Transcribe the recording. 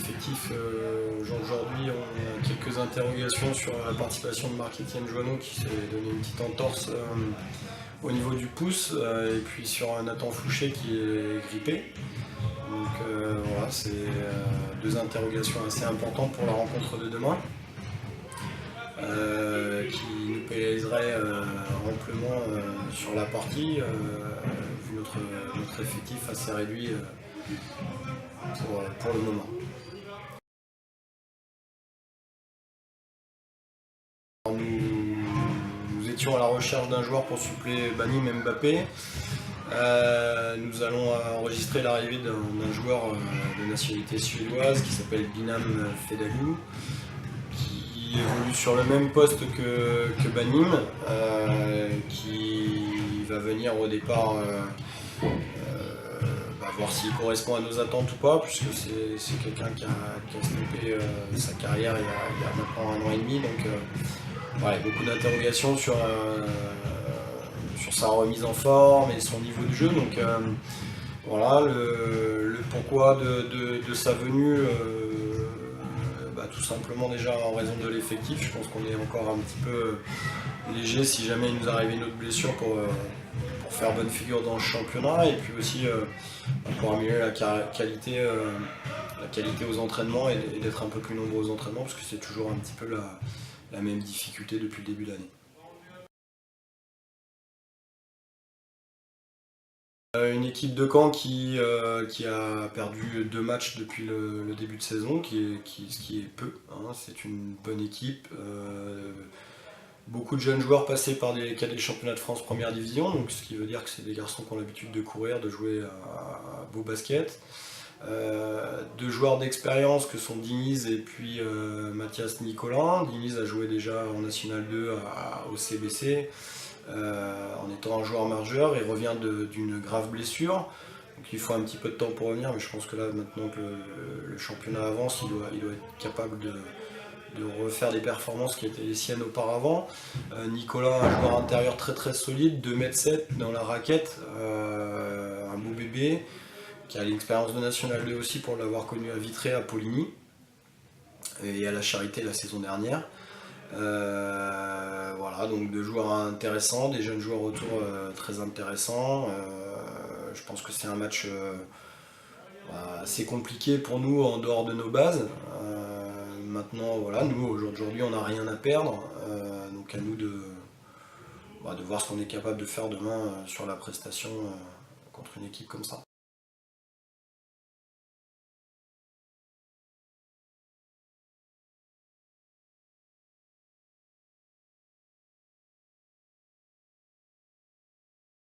l'effectif aujourd'hui, on a quelques interrogations sur la participation de Marc-Étienne Joanneau qui s'est donné une petite entorse au niveau du pouce, et puis sur Nathan Fouché qui est grippé. Donc voilà, c'est deux interrogations assez importantes pour la rencontre de demain, qui nous pénaliseraient amplement sur la partie, vu notre effectif assez réduit pour le moment. Nous étions à la recherche d'un joueur pour suppléer Banim Mbappé. Nous allons enregistrer l'arrivée d'un joueur de nationalité suédoise qui s'appelle Binam Fedalou, qui évolue sur le même poste que Banim, qui va venir au départ voir s'il correspond à nos attentes ou pas, puisque c'est quelqu'un qui a stoppé sa carrière il y a maintenant 1 an et demi. Donc voilà, beaucoup d'interrogations sur sa remise en forme et son niveau de jeu. Donc voilà, le pourquoi de sa venue, tout simplement déjà en raison de l'effectif. Je pense qu'on est encore un petit peu léger si jamais il nous arrivait une autre blessure pour faire bonne figure dans le championnat, et puis aussi pour améliorer la qualité aux entraînements et d'être un peu plus nombreux aux entraînements, parce que c'est toujours un petit peu la même difficulté depuis le début de l'année. Une équipe de Caen qui a perdu 2 matchs depuis le début de saison, ce qui est peu, hein. C'est une bonne équipe. Beaucoup de jeunes joueurs passés par des cadets de championnat de France première division, donc ce qui veut dire que c'est des garçons qui ont l'habitude de courir, de jouer à beau basket. 2 joueurs d'expérience que sont Diniz et puis Mathias Nicolin. Diniz a joué déjà en National 2 au CBC. En étant un joueur majeur, il revient d'une grave blessure, donc il faut un petit peu de temps pour revenir, mais je pense que là, maintenant que le championnat avance, il doit être capable de refaire des performances qui étaient les siennes auparavant. Nicolas, un joueur intérieur très très solide, 2,7 m dans la raquette, un beau bébé, qui a l'expérience de National 2 aussi pour l'avoir connu à Vitré, à Poligny et à la Charité la saison dernière. Voilà, donc 2 joueurs intéressants, des jeunes joueurs autour très intéressants. Je pense que c'est un match assez compliqué pour nous en dehors de nos bases. Maintenant, voilà, nous aujourd'hui on n'a rien à perdre, donc à nous de voir ce qu'on est capable de faire demain sur la prestation contre une équipe comme ça.